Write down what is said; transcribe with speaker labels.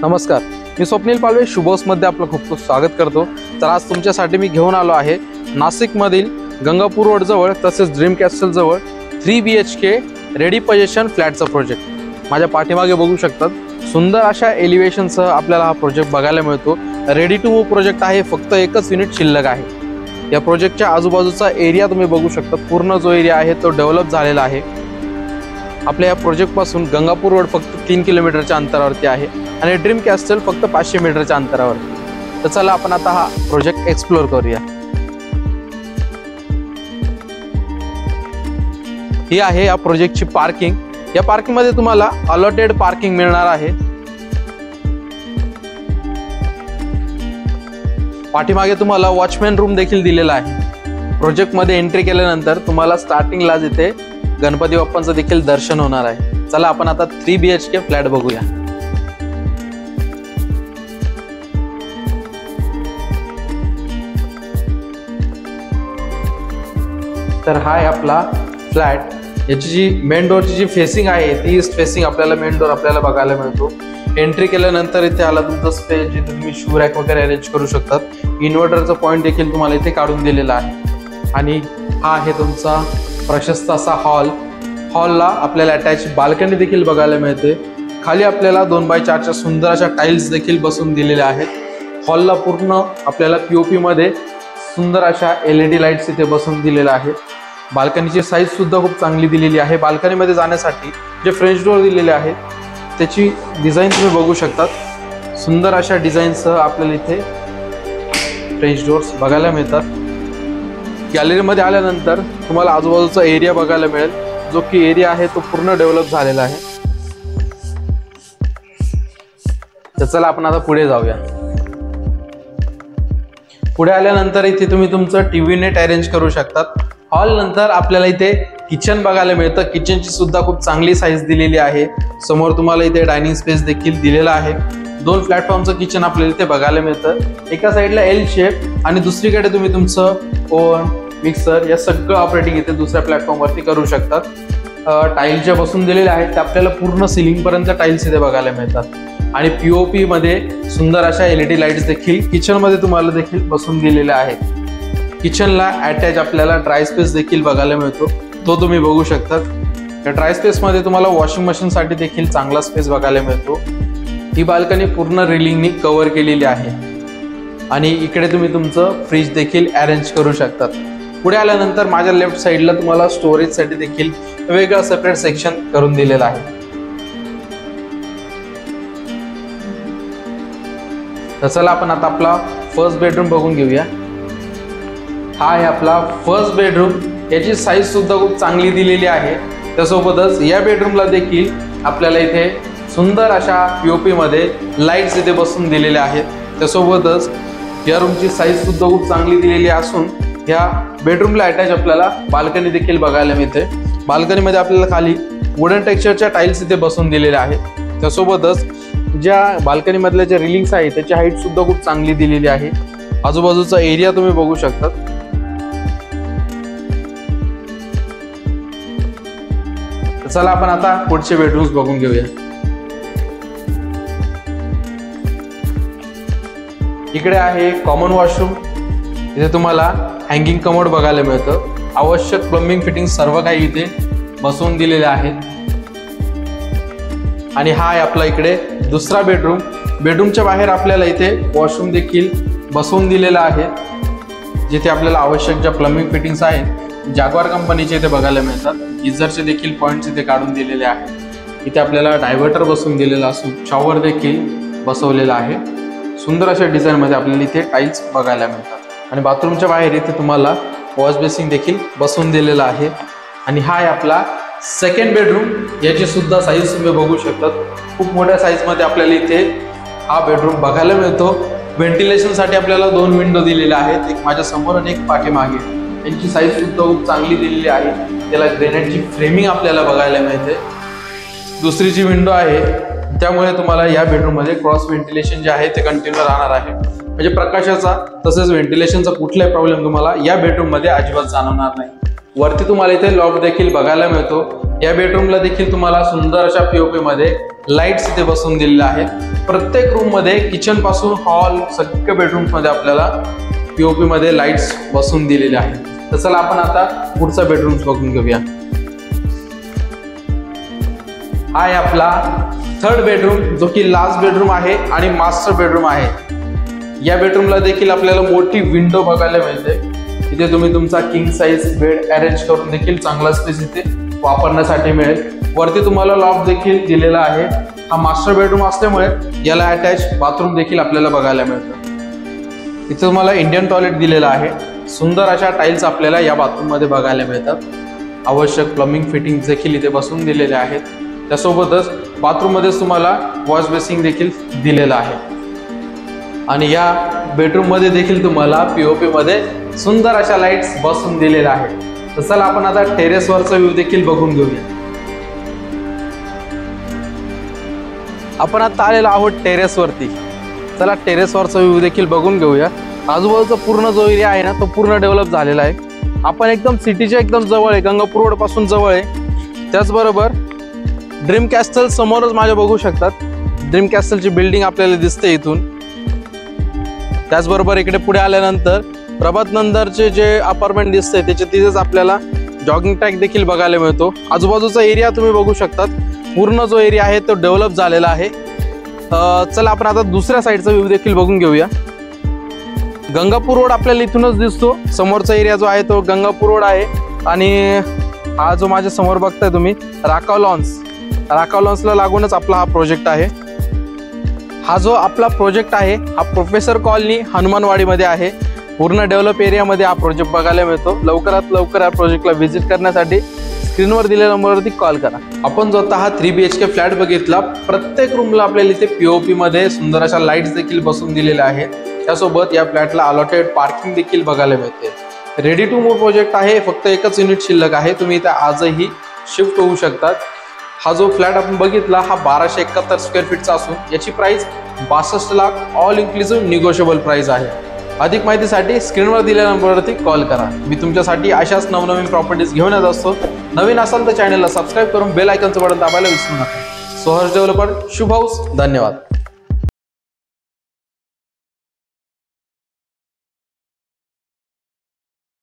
Speaker 1: नमस्कार, मी स्वप्नील पालवे शुभोसमध्ये आपलं खूप खूप स्वागत करतो। तर आज तुमच्यासाठी मी घेऊन आलो आहे नाशिकमधील गंगापूर रोड जवळ तसेच ड्रीम कॅस्टल जवळ 3 BHK रेडी पोझिशन फ्लॅटचा प्रोजेक्ट। माझ्या पाठीमागे बघू शकतात, सुंदर अशा एलिव्हेशनसह आपल्याला हा प्रोजेक्ट बघायला मिळतो। रेडी टू मूव्ह प्रोजेक्ट आहे, फक्त एकच युनिट शिल्लक आहे। या प्रोजेक्टच्या आजूबाजूचा एरिया तुम्ही बघू शकता, पूर्ण जो एरिया आहे तो डेव्हलप झालेला आहे। आपल्या या प्रोजेक्टपासून गंगापूर रोड फक्त 3 किलोमीटरच्या अंतरावरती आहे आणि ड्रीम कॅस्टल फक्त 500 मीटरच्या अंतरावर। तर चला आपण आता हा प्रोजेक्ट एक्सप्लोर करूया। ही आहे या प्रोजेक्टची पार्किंग। या पार्किंग मध्ये तुम्हाला अलॉटेड पार्किंग मिळणार आहे। पाठीमागे तुम्हाला वॉचमॅन रूम देखील दिलेला आहे। प्रोजेक्ट मध्ये एंट्री केल्यानंतर तुम्हाला स्टार्टिंगला इथे गणपती बाप्पांचं देखील दर्शन होणार आहे। चला आपण आता 3 BHK फ्लॅट बघूया। तर हा आहे आपला फ्लॅट। याची जी मेन डोरची जी फेसिंग आहे ती ईस्ट फेसिंग आपल्याला मेन डोर आपल्याला बघायला मिळतो। एंट्री केल्यानंतर इथे आला तुमचं स्पेस, जिथे तुम्ही शू रॅक वगैरे अरेंज करू शकतात। इन्व्हर्टरचा पॉईंट देखील तुम्हाला इथे काढून दिलेला आहे। आणि हा आहे तुमचा प्रशस्त असा हॉल। हॉलला आपल्याला अटॅच बाल्कनी देखील बघायला मिळते। खाली आपल्याला 2x4च्या सुंदर अशा टाइल्स देखील बसून दिलेल्या आहेत। हॉलला पूर्ण आपल्याला POP मध्ये सुंदर अशा LED लाईट्स इथे बसून दिलेल्या आहेत। बाल्कनीची साईज सुद्धा खूप चांगली दिलेली आहे। बाल्कनीमध्ये जाण्यासाठी जे फ्रेंच डोअर दिलेले आहेत त्याची डिझाईन तुम्ही बघू शकतात। सुंदर अशा डिझाईनसह आपल्याला इथे फ्रेंच डोअर्स बघायला मिळतात। गॅलरीमध्ये आल्यानंतर तुम्हाला आजूबाजूचा एरिया बघायला मिळेल, जो की एरिया आहे तो पूर्ण डेव्हलप झालेला आहे। तर चला आपण आता पुढे जाऊया। पुढे आल्यानंतर इथे तुम्ही तुमचं टीव्ही नेट अरेंज करू शकतात। हॉल नंतर आपल्याला इथे किचन बघायला मिळतं। किचनची सुद्धा खूप चांगली साईज दिलेली आहे। समोर तुम्हाला इथे डायनिंग स्पेस देखील दिलेला आहे। 2 प्लॅटफॉर्मचं किचन आपल्याला इथे बघायला मिळतं। एका साईडला L शेप आणि दुसरीकडे तुम्ही तुमचं ओव्हन, मिक्सर या सगळं ऑपरेटिंग इथे दुसऱ्या प्लॅटफॉर्मवरती करू शकतात। टाईल्स ज्या बसून दिलेल्या आहेत त्या आपल्याला पूर्ण सिलिंग पर्यंत टाईल्स इथे बघायला मिळतात। आणि POP मध्ये सुंदर अशा LED लाईट्स देखील किचन मध्ये तुम्हाला देखील बसून दिलेल्या आहेत। किचनला अटॅच आपल्याला ड्राय स्पेस देखील बघायला मिळतो, तो तुम्ही बघू शकतात। या ड्राय स्पेस मध्ये तुम्हाला वॉशिंग मशीन साठी देखील चांगला स्पेस बघायला मिळतो। ही बाल्कनी पूर्ण रेलिंगनी कव्हर केलेली आहे आणि इकडे तुम्ही तुमचं फ्रीज देखील अरेंज करू शकतात। पुढे आल्यानंतर माझ्या लेफ्ट साईडला तुम्हाला स्टोरेज साठी देखील वेगळं सेपरेट सेक्शन करून दिलेलं आहे। तर चला आपण आता आपला फर्स्ट बेडरूम बघून घेऊया। हा आहे आपला फर्स्ट बेडरूम। याची साईज सुद्धा खूप चांगली दिलेली आहे। त्यासोबतच या बेडरूमला देखील आपल्याला इथे सुंदर अशा POP मध्ये लाईट्स इथे बसून दिलेल्या आहेत। त्यासोबतच या रूमची साईज सुद्धा खूप चांगली दिलेली असून या बेडरूमला अटॅच आपल्याला बाल्कनी देखील बघायला मिळते। बाल्कनीमध्ये आपल्याला खाली वुडन टेक्स्चरच्या टाइल्स इथे बसून दिलेल्या आहेत। त्यासोबतच ज्या बाल्कनी मधल्या ज्या रिलिंग्स आहेत त्याची हाईट सुद्धा खूप चांगली दिलेली आहे। आजूबाजूचा एरिया तुम्ही बघू शकतात। चला आपण आता पुढचे बेडरूम्स बघून घेऊया। इकडे आहे कॉमन वॉशरूम। इथे तुम्हाला हँगिंग कमोड बघायला मिळतं। आवश्यक प्लंबिंग फिटिंग सर्व काही इथे बसवून दिलेले आहेत। आणि हा आहे आपला इकडे दुसरा बेडरूम। बेडरूमच्या बाहेर आपल्याला इथे वॉशरूम देखील बसवून दिलेला आहे, जिथे आपल्याला आवश्यक ज्या प्लंबिंग फिटिंग्स आहेत जॅग्वार कंपनीचे इथे बघायला मिळतात। गिझरचे देखील पॉइंट्स इथे काढून दिलेले आहेत। इथे आपल्याला डायव्हर्टर बसवून दिलेला असून शॉवर देखील बसवलेला आहे। सुंदर अशा डिझाईन मध्ये आपल्याला इथे टाइल्स बघायला मिळतात। आणि बाथरूमच्या बाहेर इथे तुम्हाला वॉश बेसिंग देखील बसवून दिलेला आहे। आणि हा आहे आपला सेकंड बेडरूम। याची सुद्धा साईज तुम्ही बघू शकतात। खूप मोठ्या साईज मध्ये आपल्याला इथे हा बेडरूम बघायला मिळतो। व्हेंटिलेशन साठी आपल्याला 2 विंडो दिलेल्या आहेत, एक माझ्या समोर आणि एक पाठीमागे। यांची साईज सुद्धा खूप चांगली दिलेली आहे। त्याला ग्रेनाइटची फ्रेमिंग आपल्याला बघायला मिळते। दुसरी जी विंडो आहे त्यामुळे तुम्हाला या बेडरूम मध्ये क्रॉस व्हेंटिलेशन जे आहे ते कंटिन्यू राहणार आहे। म्हणजे प्रकाशाचा तसेच व्हेंटिलेशनचा कुठलाही प्रॉब्लेम तुम्हाला या बेडरूम मध्ये अजिबात जाणवणार नाही। वरती तुम्हाला इथे लॉफ्ट देखील बघायला मिळतो। या बेडरूमला देखील तुम्हाला सुंदर अशा पीओपी मध्ये लाईट्स इथे बसवून दिलेल्या आहेत। प्रत्येक रूम मध्ये किचन पासून हॉल सगळ्या बेडरूम्स मध्ये आपल्याला पीओपी मध्ये लाईट्स बसवून दिलेले आहेत। तर चला आपण आता पुढचा बेडरूम बघून घेऊया। हा आहे आपला थर्ड बेडरूम, जो की लास्ट बेडरूम आहे आणि मास्टर बेडरूम आहे। या बेडरूमला देखील आपल्याला मोठी विंडो बघायला मिळते। इथे तुम्ही तुमचा किंग साइज बेड अरेंज करून देखील चांगला स्पेस इथे वापरण्यासाठी मिळेल। वरती तुम्हाला लॉफ्ट देखील दिलेला आहे। हा मास्टर बेडरूम असल्यामुळे याला अटॅच बाथरूम देखील आपल्याला बघायला मिळतं। इथे तुम्हाला इंडियन टॉयलेट दिलेला आहे। सुंदर अशा टाइल्स आपल्याला या बाथरूम मध्ये बघायला मिळतात। आवश्यक प्लंबिंग फिटिंग देखील इथे बसवून दिलेले आहेत। त्यासोबतच बाथरूम मध्ये तुम्हाला वॉश बेसिंग देखील दिलेला आहे आणि या बेडरूम मध्ये देखील तुम्हाला पीओपी मध्ये सुंदर अशा लाईट्स बसवून दिलेल्या आहेत। तर चला आपण आता टेरेसवरचा व्ह्यू देखील बघून घेऊया। आपण आता आलेलो आहोत टेरेसवरती। चला टेरेसवरचा व्ह्यू देखील बघून घेऊया। आजूबाजूचा पूर्ण जो एरिया आहे ना तो पूर्ण डेव्हलप झालेला आहे। आपण एकदम सिटीच्या एकदम जवळ आहे, गंगापूर रोड पासून जवळ आहे। त्याचबरोबर ड्रीम कॅस्टल समोरच माझ्या बघू शकतात। ड्रीम कॅस्टलची बिल्डिंग आपल्याला दिसते इथून। त्याचबरोबर इकडे पुढे आल्यानंतर प्रभात नंदरचे जे अपार्टमेंट दिसते त्याच्या तिथेच आपल्याला जॉगिंग ट्रॅक देखील बघायला मिळतो। आजूबाजूचा एरिया तुम्ही बघू शकतात, पूर्ण जो एरिया आहे तो डेव्हलप झालेला आहे। चला आपण आता दुसऱ्या साईडचा व्ह्यू देखील बघून घेऊया। गंगापूर रोड आपल्याला इथूनच दिसतो। समोरचा एरिया जो आहे तो गंगापूर रोड आहे आणि हा जो माझ्या समोर बघताय तुम्ही राकाव लॉन्सला लागूनच आपला हा प्रोजेक्ट आहे। हा जो आपला प्रोजेक्ट आहे हा प्रोफेसर कॉलनी हनुमानवाडीमध्ये आहे। पूर्ण डेव्हलप एरियामध्ये हा प्रोजेक्ट बघायला मिळतो। लवकरात लवकर या प्रोजेक्टला व्हिजिट करण्यासाठी स्क्रीनवर दिलेल्या नंबरवरती कॉल करा। आपण जो आता हा 3 BHK फ्लॅट बघितला, प्रत्येक रूमला आपल्याला इथे पीओपी मध्ये सुंदर अशा लाईट्स देखील बसवून दिलेल्या आहेत। त्यासोबत या फ्लॅटला अलॉटेड पार्किंग देखील बघायला मिळते। रेडी टू मूव्ह प्रोजेक्ट आहे, फक्त एकच युनिट शिल्लक आहे। तुम्ही इथे आजही शिफ्ट होऊ शकतात। हा जो फ्लॅट आपण बघितला हा 1271 स्क्वेअर फीटचा असून याची price 62 lakh all inclusive negotiable price आहे। अधिक माहितीसाठी स्क्रीनवर दिलेल्या नंबरवरती कॉल करा। मी तुमच्यासाठी अशाच नवनवीन प्रॉपर्टीज घेऊन येत असतो। नवीन असाल तर चॅनलला सबस्क्राईब करून बेल आयकॉनचं बटन दाबायला विसरू नका। सोहर्ष डेव्हलपर, शुभ हाऊस, धन्यवाद।